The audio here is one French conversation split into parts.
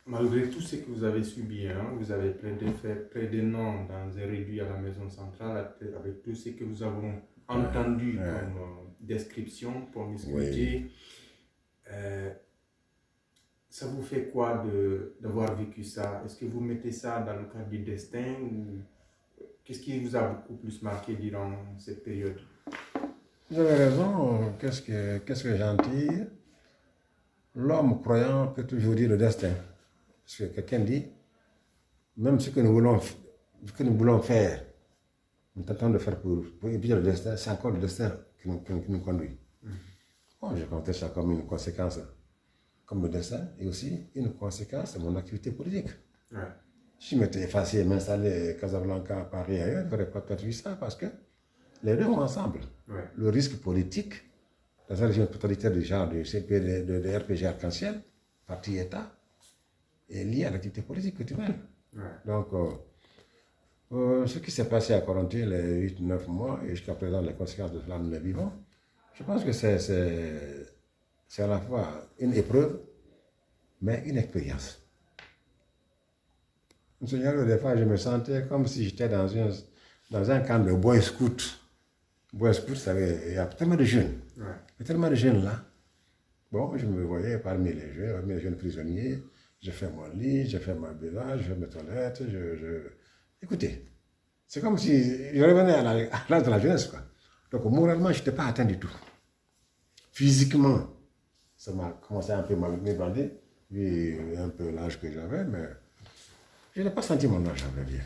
Malgré tout ce que vous avez subi, hein, vous avez fait près d'un an dans un réduit à la maison centrale, avec tout ce que nous avons entendu Ouais, comme description, oui. promiscuité. Euh, Ça vous fait quoi d'avoir vécu ça? Est-ce que vous mettez ça dans le cadre du destin ou qu'est-ce qui vous a beaucoup plus marqué durant cette période? Vous avez raison, qu'est-ce que j'en tire? L'homme croyant peut toujours dire le destin. Parce que quelqu'un dit, même ce que nous voulons faire, nous tentons de faire pour éviter le destin, c'est encore le destin qui nous conduit. Bon, je comptais ça comme une conséquence, comme le destin, et aussi une conséquence de mon activité politique. Ouais, Si je m'étais effacé et m'installer à Casablanca, à Paris, ailleurs, je n'aurais pas peut-être vu ça parce que les deux vont ensemble. ouais, Le risque politique, dans un régime totalitaire du genre du CP, de RPG Arc-en-Ciel, parti-État, est lié à l'activité politique que tu mènes. ouais. Donc, ce qui s'est passé à Corentin les 8-9 mois, et jusqu'à présent, les conséquences de cela, nous les vivons, je pense que c'est à la fois une épreuve, mais une expérience. Seigneur, des fois, je me sentais comme si j'étais dans un camp de Boy Scout. Boy Scout, il y a tellement de jeunes. Ouais. Il y a tellement de jeunes là. Bon, je me voyais parmi les jeunes prisonniers. Je fais mon lit, je fais ma besoin, je fais mes toilettes. Écoutez, c'est comme si je revenais à l'âge de la jeunesse, quoi. Donc, moralement, je n'étais pas atteint du tout. Physiquement, ça m'a commencé un peu à m'ébranler, vu un peu l'âge que j'avais, mais je n'ai pas senti mon âge, à vrai dire.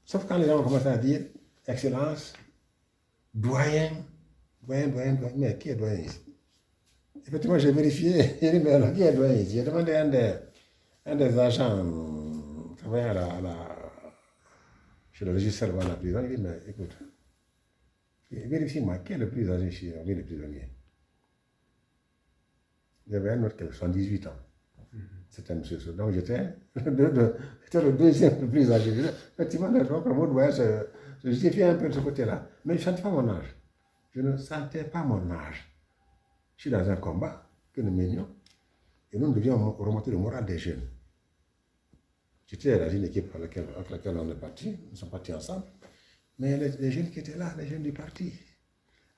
Sauf quand les gens ont commencé à dire Excellence, doyen, doyen, mais qui est doyen ici? Effectivement, j'ai vérifié, j'ai dit, mais alors, qui est doyen ici? J'ai demandé à un des agents travaillant chez le registre de la prison, il dit, mais écoute, vérifie-moi, qui est le plus âgé ici, parmi les prisonniers? Il y avait un autre qui avait 78 ans. C'était M. Sow. Donc j'étais le deuxième le plus âgé. Effectivement, le mot doyen se justifiait un peu de ce côté-là. Mais je ne sentais pas mon âge. Je ne sentais pas mon âge. Je suis dans un combat que nous menions et nous devions remonter le moral des jeunes. J'étais dans une équipe avec laquelle on est parti, nous sommes partis ensemble. Mais les jeunes qui étaient là, les jeunes du parti,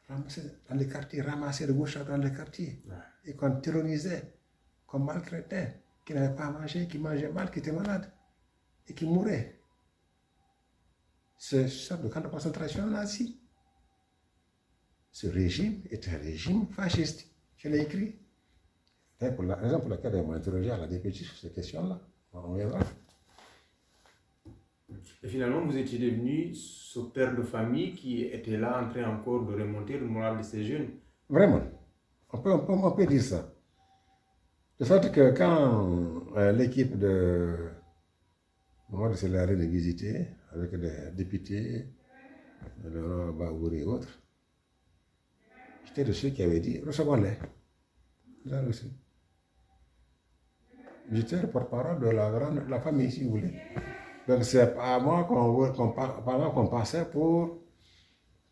ramassaient dans les quartiers, ramassaient de gauche à droite dans les quartiers, et qu'on tyrannisait, qu'on maltraitait, qui n'avaient pas à manger, qui mangeaient mal, qui étaient malades, et qui mouraient. Ce sorte de camp de concentration nazi. Ce régime est un régime fasciste. Je l'ai écrit. C'est la raison pour laquelle on m'a interrogé à la DPJ sur ces questions-là. On verra. Et finalement, vous étiez devenu ce père de famille qui était là en train encore de remonter le moral de ces jeunes. Vraiment. On peut dire ça. De fait que quand l'équipe de Mohamed Sellaré de visiter avec des députés, Laurent Baouri et autres, j'étais de ceux qui avaient dit recevons-les. Vous avez reçu. J'étais le porte-parole de la famille, si vous voulez. Donc c'est à moi qu'on passait pour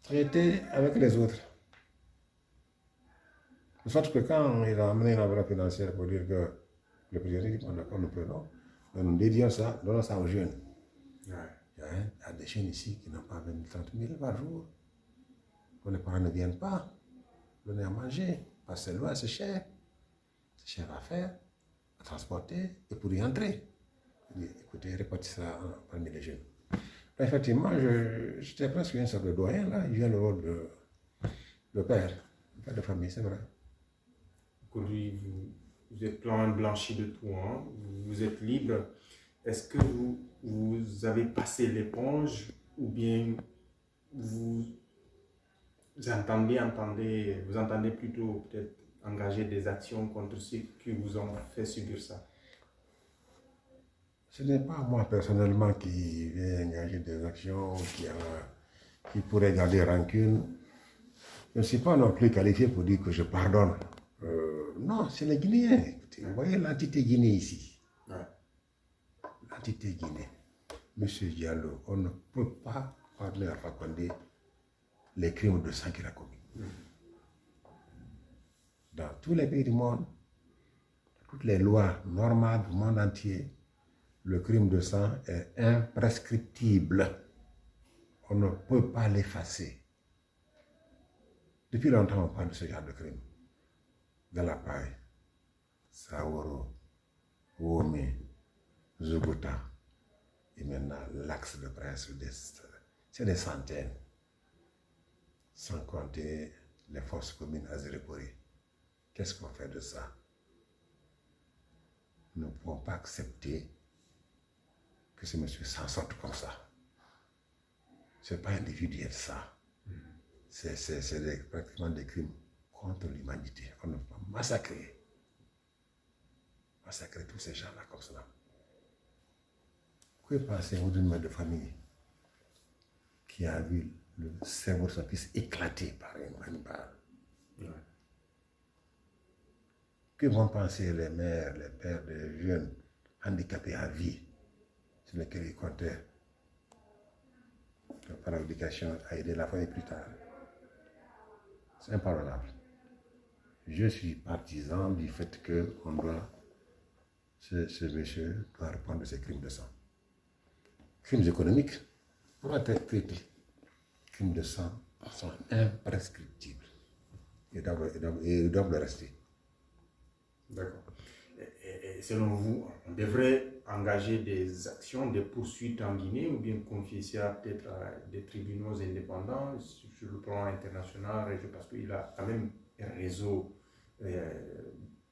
traiter avec les autres. De sorte que quand ils ont amené une enveloppe financière pour dire que le président dit, bon d'accord, nous prenons, nous dédions ça, donnons ça aux jeunes. Ouais. Il y a des jeunes ici qui n'ont pas 20 000, 30 000 par jour. Quand les parents ne viennent pas, donner à manger, parce que c'est loin, c'est cher à faire, à transporter et pour y entrer. Je dis, écoutez, répartissez ça parmi les jeunes. Là, effectivement, j'étais presque une sorte de doyen, là, il vient le rôle de père de famille, c'est vrai. Aujourd'hui, vous êtes plein blanchi de tout, hein? Vous êtes libre. Est-ce que vous avez passé l'éponge ou bien vous entendez plutôt peut-être engager des actions contre ceux qui vous ont fait subir ça? Ce n'est pas moi personnellement qui vais engager des actions qui pourraient garder rancune. Je ne suis pas non plus qualifié pour dire que je pardonne. Non, c'est les Guinéens. Écoutez, vous voyez l'entité Guinée ici. Ouais. L'entité Guinée. Monsieur Diallo, on ne peut pas parler à Fakonde les crimes de sang qu'il a commis. Dans tous les pays du monde, toutes les lois normales du monde entier, le crime de sang est imprescriptible. On ne peut pas l'effacer. Depuis longtemps, on parle de ce genre de crime. Delapaye, Saoro, Womé, Zuguta, et maintenant l'axe de Prince Sud-Est. C'est des centaines, sans compter les forces communes à Zérépori. Qu'est-ce qu'on fait de ça? Nous ne pouvons pas accepter que ce monsieur s'en sorte comme ça. Ce n'est pas individuel, ça. C'est pratiquement des crimes contre l'humanité. On ne peut pas massacrer tous ces gens-là comme cela. Que pensez-vous d'une mère de famille qui a vu le cerveau de son fils éclaté par une balle? Ouais. Que vont penser les mères, les pères des jeunes handicapés à vie sur lesquels ils comptaient par l'éducation à aider la famille plus tard? C'est impardonnable. Je suis partisan du fait qu'on doit, ce monsieur doit répondre de ses crimes de sang. Crimes économiques pourraient être traités. Crimes de sang sont imprescriptibles. Ils doivent le rester. D'accord. Et selon vous, on devrait engager des actions, des poursuites en Guinée ou bien confier ça peut-être à des tribunaux indépendants sur le plan international, parce qu'il a quand même un réseau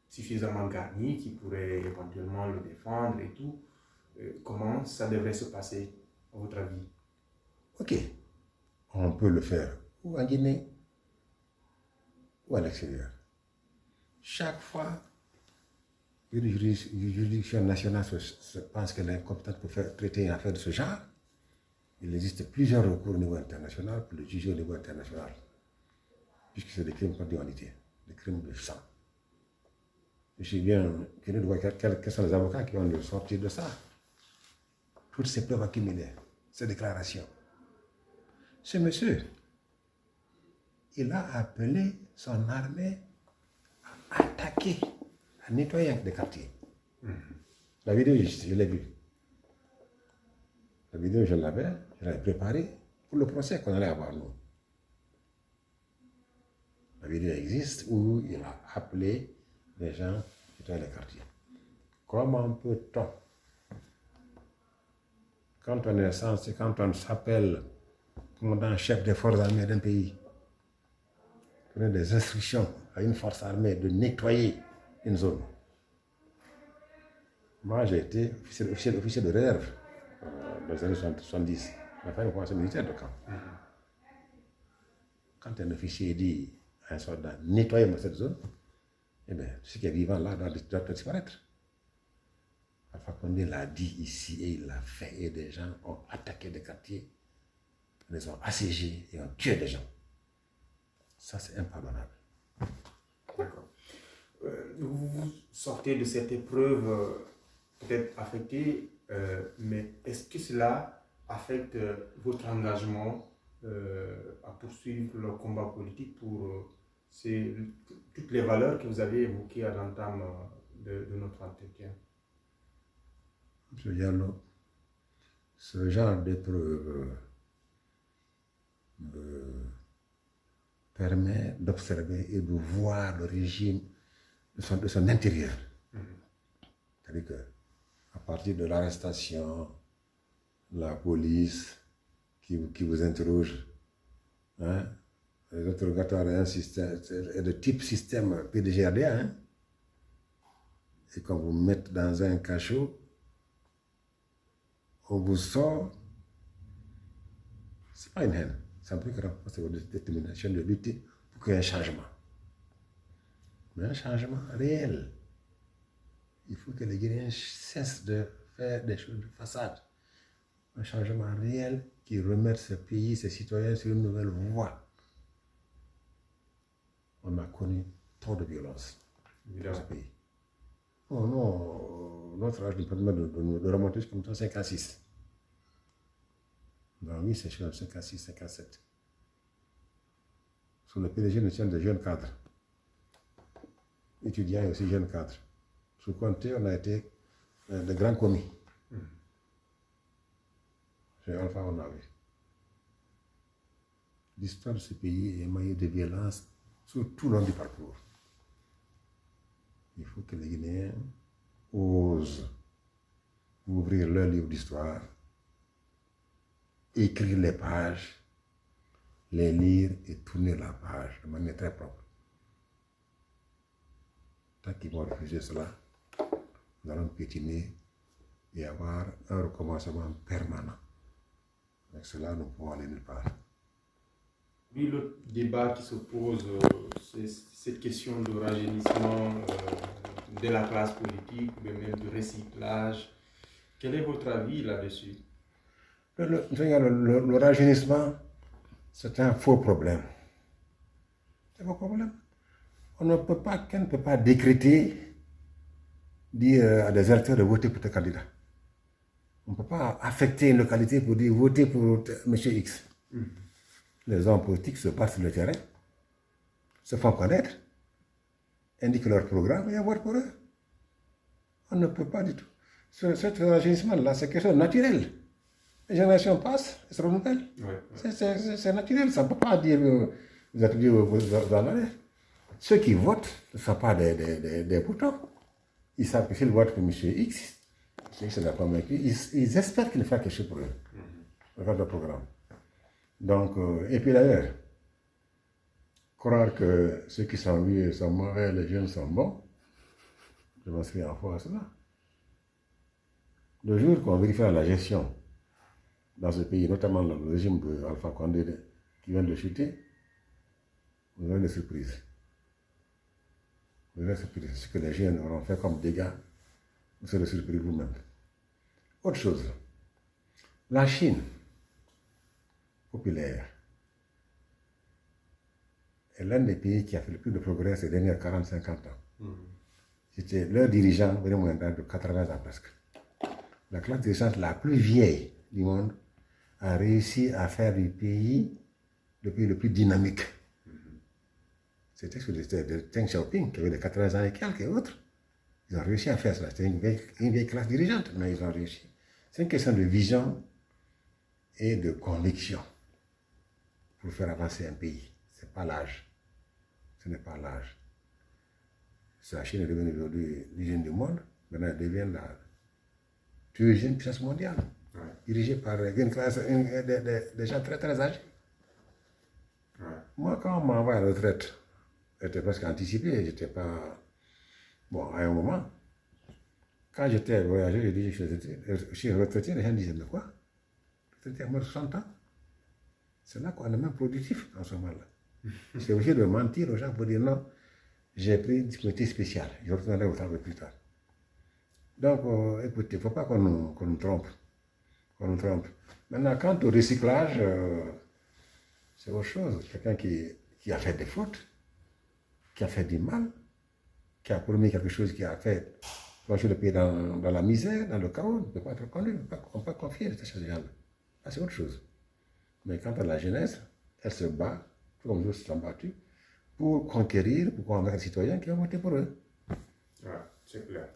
suffisamment garni qui pourrait éventuellement le défendre et tout. Comment ça devrait se passer, à votre avis? Ok, on peut le faire ou en Guinée ou à l'extérieur. Chaque fois une juridiction nationale pense qu'elle est compétente pour traiter une affaire de ce genre, il existe plusieurs recours au niveau international pour le juger au niveau international, puisque c'est des crimes contre l'humanité, des crimes de sang. Je suis bien curieux de voir quels sont les avocats qui vont sortir de ça. Toutes ces preuves accumulées, ces déclarations. Ce monsieur, il a appelé son armée à attaquer, à nettoyer des quartiers. La vidéo, je l'ai vue. La vidéo, je l'avais préparée pour le procès qu'on allait avoir, nous. La vidéo existe où il a appelé les gens qui étaient dans les quartiers. Comment peut-on, quand on est censé, quand on s'appelle commandant-chef des forces armées d'un pays, donner des instructions à une force armée de nettoyer une zone? Moi, j'ai été officier de réserve dans les années 70. Ma femme est commencé militaire de camp. Quand un officier dit à un soldat, nettoyez-moi cette zone, eh bien, ce qui est vivant là doit disparaître. Alpha Condé l'a dit ici et il l'a fait. Et des gens ont attaqué des quartiers, ils les ont assiégés et ont tué des gens. Ça, c'est impardonnable. D'accord. Vous sortez de cette épreuve peut-être affectée, mais est-ce que cela affecte votre engagement à poursuivre le combat politique pour toutes les valeurs que vous avez évoquées à l'entame de notre entretien? M. Diallo, ce genre d'épreuve permet d'observer et de voir le régime de son intérieur. C'est-à-dire qu'à partir de l'arrestation, la police qui vous interroge, hein, les interrogatoires est de type système PDGRDA, hein, et qu'on vous met dans un cachot, on vous sort, c'est pas une haine, c'est un peu grave, c'est votre détermination de lutter pour qu'il y ait un changement. Mais un changement réel. Il faut que les Guinéens cessent de faire des choses de façade. Un changement réel qui remette ce pays, ses citoyens sur une nouvelle voie. On a connu trop de violence dans ce pays. Oh non, notre âge nous permet de remonter jusqu'à 56. Donc oui, c'est sur 56, 57. Sous le PDG, nous sommes des jeunes cadres. Étudiants et aussi jeunes cadres. Sous Conté, on a été de grands commis. Chez Alpha, on a vu. L'histoire de ce pays est émaillée de violence sur tout le long du parcours. Il faut que les Guinéens osent ouvrir leur livre d'histoire, écrire les pages, les lire et tourner la page de manière très propre. Tant qu'ils vont refuser cela, nous allons piétiner et avoir un recommencement permanent. Avec cela, nous pouvons aller nulle part. Oui, le débat qui se pose, c'est cette question de rajeunissement de la classe politique, ou même de recyclage. Quel est votre avis là-dessus? Le rajeunissement, c'est un faux problème. C'est un faux problème. Quelqu'un ne peut pas décréter, dire à des électeurs de voter pour tes candidats. On ne peut pas affecter une localité pour dire voter pour M. X. Les hommes politiques se battent sur le terrain, se font connaître, indiquent leur programme et votent pour eux. On ne peut pas du tout. Ce rajeunissement-là, c'est quelque chose de naturel. Les générations passent, elles se renouvellent. C'est naturel, ça ne peut pas dire vous êtes vieux, vous en allez. Ceux qui votent ne sont pas des boutons. Ils savent que s'ils votent pour M. X, M. X n'est pas convaincu, ils espèrent qu'il fera quelque chose pour eux. Regarde le programme. Donc, et puis d'ailleurs, croire que ceux qui sont vieux sont mauvais, les jeunes sont bons, je m'inscris en foi à cela. Le jour qu'on vérifiera la gestion dans ce pays, notamment le régime d'Alpha Condé qui vient de chuter, vous aurez des surprises. Vous aurez des surprises. Ce que les jeunes auront fait comme dégâts, vous serez surpris vous-même. Autre chose, la Chine populaire est l'un des pays qui a fait le plus de progrès ces dernières 40-50 ans. C'était leur dirigeant, venait moins d'âge de 80 ans presque. La classe dirigeante la plus vieille du monde a réussi à faire du pays le pays le plus dynamique. C'était sous les de Deng Xiaoping, qui avait de 80 ans et quelques et autres. Ils ont réussi à faire cela. C'était une vieille classe dirigeante, mais ils ont réussi. C'est une question de vision et de conviction pour faire avancer un pays. Ce n'est pas l'âge. Ce n'est pas l'âge. La Chine est devenue aujourd'hui l'hygiène du monde. Maintenant, elle devient la deuxième puissance mondiale, dirigée par une classe, des gens très très âgés. Moi, quand on m'a envoyé à la retraite, j'étais presque anticipé. J'étais pas. Bon, à un moment, quand j'étais voyagé, j'ai dit je suis retraité. Les gens disaient mais quoi? Retraité à moins de 60 ans? C'est là qu'on est même productif en ce moment-là. C'est obligé de mentir aux gens pour dire non, j'ai pris une disponibilité spéciale. Je retournerai au travail plus tard. Donc, écoutez, il ne faut pas qu'on nous trompe. Maintenant, quant au recyclage, c'est autre chose. Quelqu'un qui a fait des fautes, qui a fait du mal, qui a promis quelque chose qui a fait plonger le pays dans la misère, dans le chaos, ne peut pas être reconnu. On ne peut pas confier à ces gens-là. C'est autre chose. Mais quant à la jeunesse, elle se bat, tout comme nous se sont battus, pour conquérir, pour convaincre les citoyens qui ont voté pour eux. C'est clair.